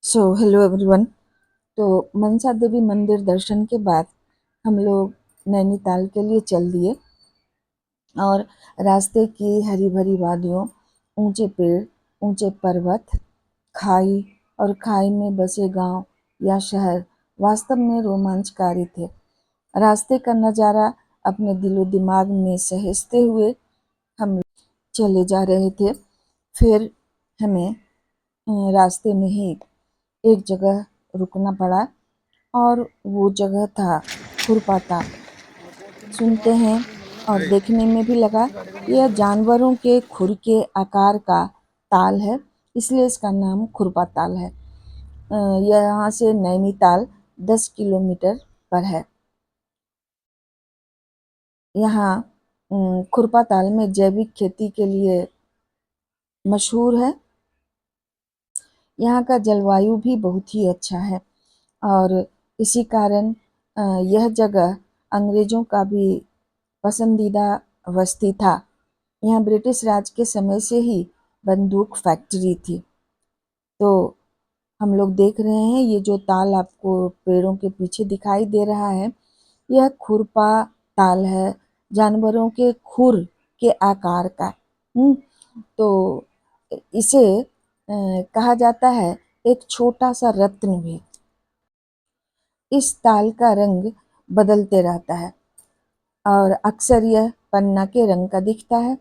Hello everyone. तो मनसा देवी मंदिर दर्शन के बाद हम लोग नैनीताल के लिए चल दिए और रास्ते की हरी भरी वादियों, ऊंचे पेड़, ऊंचे पर्वत, खाई और खाई में बसे गांव या शहर वास्तव में रोमांचकारी थे। रास्ते का नज़ारा अपने दिलो दिमाग में सहेजते हुए हम चले जा रहे थे। फिर हमें रास्ते में ही एक जगह रुकना पड़ा और वो जगह था खुरपा ताल। सुनते हैं और देखने में भी लगा यह जानवरों के खुर के आकार का ताल है, इसलिए इसका नाम खुरपा ताल है। यह यहाँ से नैनीताल 10 किलोमीटर पर है। यहाँ खुरपा ताल में जैविक खेती के लिए मशहूर है। यहाँ का जलवायु भी बहुत ही अच्छा है और इसी कारण यह जगह अंग्रेजों का भी पसंदीदा बस्ती था। यहाँ ब्रिटिश राज के समय से ही बंदूक फैक्ट्री थी। तो हम लोग देख रहे हैं ये जो ताल आपको पेड़ों के पीछे दिखाई दे रहा है, यह खुरपा ताल है, जानवरों के खुर के आकार का। तो इसे कहा जाता है एक छोटा सा रत्न भी। इस ताल का रंग बदलते रहता है और अक्सर यह पन्ना के रंग का दिखता है।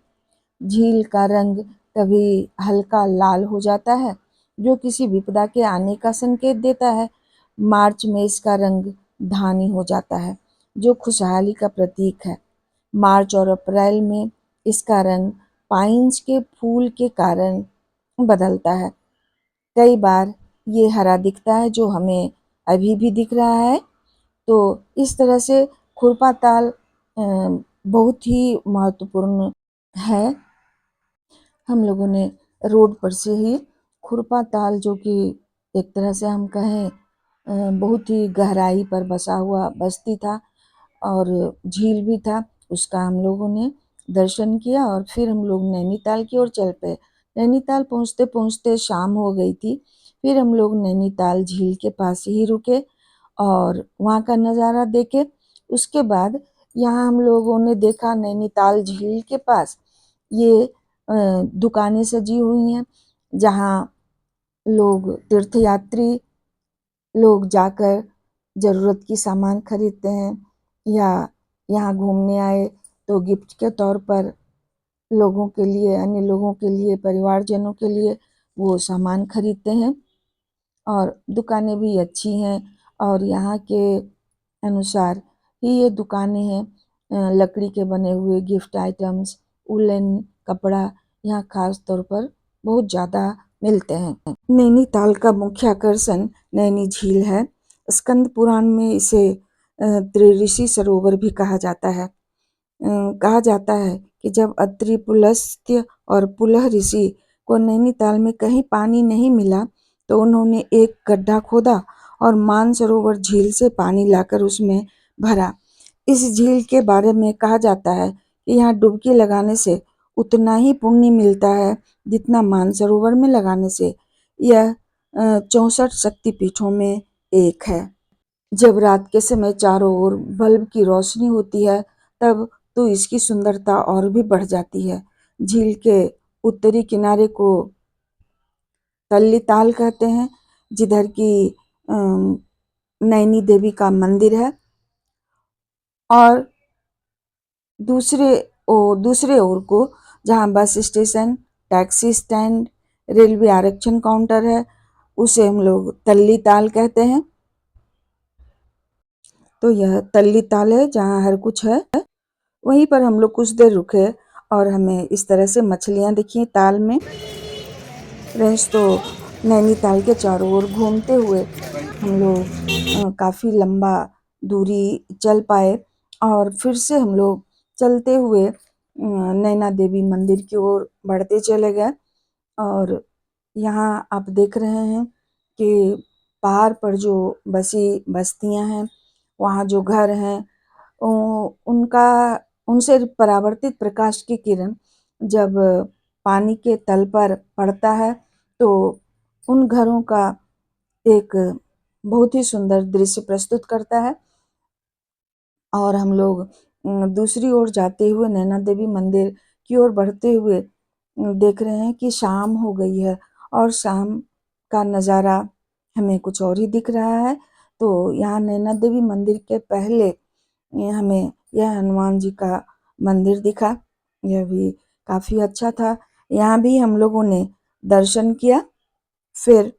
झील का रंग कभी हल्का लाल हो जाता है, जो किसी विपदा के आने का संकेत देता है। मार्च में इसका रंग धानी हो जाता है, जो खुशहाली का प्रतीक है। मार्च और अप्रैल में इसका रंग पाइन्स के फूल के कारण बदलता है। कई बार ये हरा दिखता है, जो हमें अभी भी दिख रहा है। तो इस तरह से खुरपा ताल बहुत ही महत्वपूर्ण है। हम लोगों ने रोड पर से ही खुरपा ताल, जो कि एक तरह से हम कहें बहुत ही गहराई पर बसा हुआ बस्ती था और झील भी था, उसका हम लोगों ने दर्शन किया और फिर हम लोग नैनीताल की ओर चल पे। नैनीताल पहुँचते पहुँचते शाम हो गई थी। फिर हम लोग नैनीताल झील के पास ही रुके और वहाँ का नज़ारा देखे। उसके बाद यहाँ हम लोगों ने देखा नैनीताल झील के पास ये दुकानें सजी हुई हैं, जहाँ लोग तीर्थयात्री लोग जाकर ज़रूरत की सामान खरीदते हैं या यहाँ घूमने आए तो गिफ्ट के तौर पर लोगों के लिए, अन्य लोगों के लिए, परिवारजनों के लिए वो सामान खरीदते हैं और दुकानें भी अच्छी हैं और यहाँ के अनुसार ही ये दुकानें हैं। लकड़ी के बने हुए गिफ्ट आइटम्स, उलन कपड़ा यहाँ खास तौर पर बहुत ज़्यादा मिलते हैं। नैनीताल का मुख्य आकर्षण नैनी झील है। स्कंद पुराण में इसे त्रिऋषि सरोवर भी कहा जाता है। कहा जाता है कि जब अत्रि, पुलस्त्य और पुलह ऋषि को नैनीताल में कहीं पानी नहीं मिला तो उन्होंने एक गड्ढा खोदा और मानसरोवर झील से पानी लाकर उसमें भरा। इस झील के बारे में कहा जाता है कि यहाँ डुबकी लगाने से उतना ही पुण्य मिलता है जितना मानसरोवर में लगाने से। यह 64 शक्तिपीठों में एक है। जब रात के समय चारों ओर बल्ब की रोशनी होती है तब तो इसकी सुंदरता और भी बढ़ जाती है। झील के उत्तरी किनारे को तल्ली ताल कहते हैं, जिधर की नैनी देवी का मंदिर है और दूसरे ओर को जहाँ bus station, taxi stand, railway आरक्षण काउंटर है, उसे हम लोग तल्ली ताल कहते हैं। तो यह तल्ली ताल है जहाँ हर कुछ है। वहीं पर हम लोग कुछ देर रुके और हमें इस तरह से मछलियाँ दिखी ताल में। फ्रेंड्स, तो नैनीताल के चारों ओर घूमते हुए हम लोग काफ़ी लंबा दूरी चल पाए और फिर से हम लोग चलते हुए नैना देवी मंदिर की ओर बढ़ते चले गए। और यहाँ आप देख रहे हैं कि पहाड़ पर जो बसी बस्तियाँ हैं, वहाँ जो घर हैं, उनका उनसे परावर्तित प्रकाश की किरण जब पानी के तल पर पड़ता है तो उन घरों का एक बहुत ही सुंदर दृश्य प्रस्तुत करता है। और हम लोग दूसरी ओर जाते हुए नैना देवी मंदिर की ओर बढ़ते हुए देख रहे हैं कि शाम हो गई है और शाम का नज़ारा हमें कुछ और ही दिख रहा है। तो यहाँ नैना देवी मंदिर के पहले हमें यह हनुमान जी का मंदिर दिखा। यह भी काफ़ी अच्छा था। यहाँ भी हम लोगों ने दर्शन किया। फिर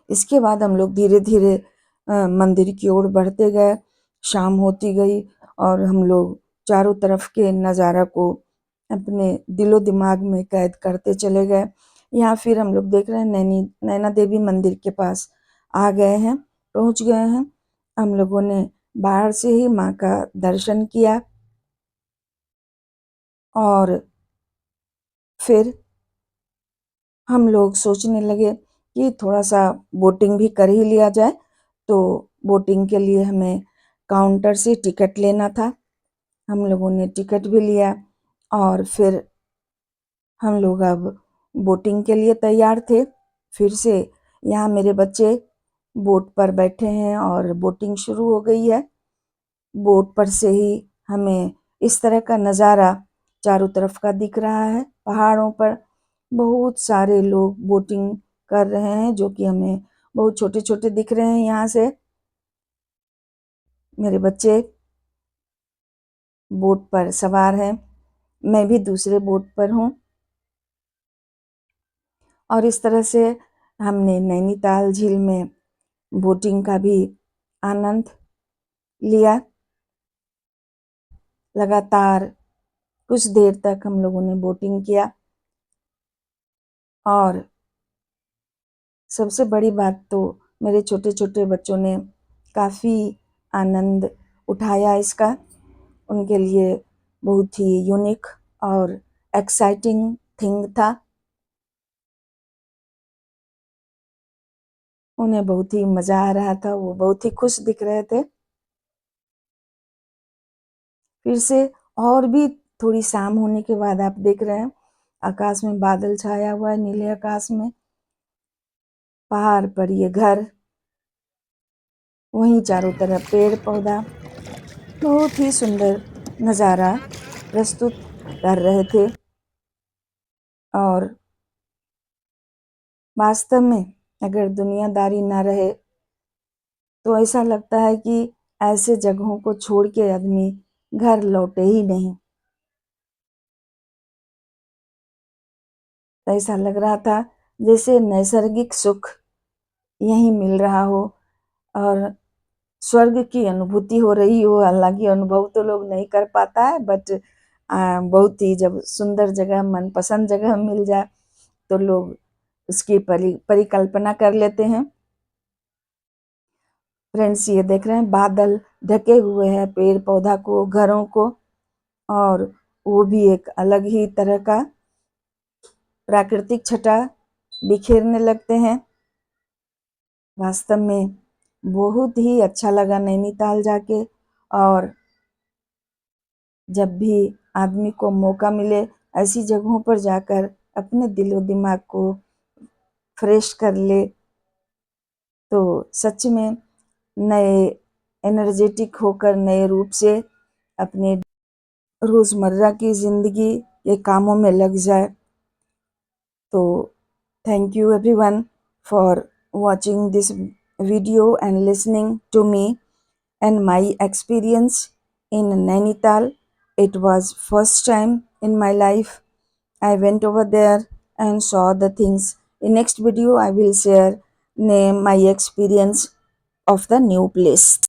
इसके बाद हम लोग धीरे-धीरे मंदिर की ओर बढ़ते गए। शाम होती गई और हम लोग चारों तरफ के नज़ारा को अपने दिलो-दिमाग में कैद करते चले गए। यहाँ फिर हम लोग देख रहे हैं नैना देवी मंदिर के पास आ गए हैं, पहुँच गए हैं। हम लोगों ने बाहर से ही माँ का दर्शन किया और फिर हम लोग सोचने लगे कि थोड़ा-सा बोटिंग भी कर ही लिया जाए। तो बोटिंग के लिए हमें काउंटर से टिकट लेना था। हम लोगों ने टिकट भी लिया और फिर हम लोग अब बोटिंग के लिए तैयार थे। फिर से यहाँ मेरे बच्चे बोट पर बैठे हैं और बोटिंग शुरू हो गई है। बोट पर से ही हमें इस तरह का नज़ारा चारों तरफ का दिख रहा है। पहाड़ों पर बहुत सारे लोग बोटिंग कर रहे हैं जो कि हमें बहुत छोटे-छोटे दिख रहे हैं यहाँ से। मेरे बच्चे बोट पर सवार हैं। मैं भी दूसरे बोट पर हूँ और इस तरह से हमने नैनीताल झील में बोटिंग का भी आनंद लिया। लगातार कुछ देर तक हम लोगों ने बोटिंग किया और सबसे बड़ी बात तो मेरे छोटे-छोटे बच्चों ने काफ़ी आनंद उठाया इसका। उनके लिए बहुत ही यूनिक और एक्साइटिंग थिंग था। उन्हें बहुत ही मज़ा आ रहा था, वो बहुत ही खुश दिख रहे थे। फिर से और भी थोड़ी शाम होने के बाद आप देख रहे हैं आकाश में बादल छाया हुआ है, नीले आकाश में। पहाड़ पर ये घर, वहीं चारों तरफ पेड़-पौधा, बहुत ही सुंदर नज़ारा प्रस्तुत कर रहे थे। और वास्तव में अगर दुनियादारी ना रहे तो ऐसा लगता है कि ऐसे जगहों को छोड़ के आदमी घर लौटे ही नहीं। ऐसा लग रहा था जैसे नैसर्गिक सुख यहीं मिल रहा हो और स्वर्ग की अनुभूति हो रही हो। हालाँकि अनुभव तो लोग नहीं कर पाता है बट बहुत ही जब सुंदर जगह, मनपसंद जगह मिल जाए तो लोग उसकी परिकल्पना कर लेते हैं। फ्रेंड्स ये देख रहे हैं बादल ढके हुए हैं पेड़-पौधा को, घरों को और वो भी एक अलग ही तरह का प्राकृतिक छटा बिखेरने लगते हैं। वास्तव में बहुत ही अच्छा लगा नैनीताल जाके। और जब भी आदमी को मौका मिले ऐसी जगहों पर जाकर अपने दिलो दिमाग को फ्रेश कर ले तो सच में नए एनर्जेटिक होकर नए रूप से अपने रोज़मर्रा की ज़िंदगी के कामों में लग जाए। तो thank you everyone for watching this video and listening to me and my experience in Nainital. It was first time in my life. I went over there and saw the things. In next video I will share my experience of the new place.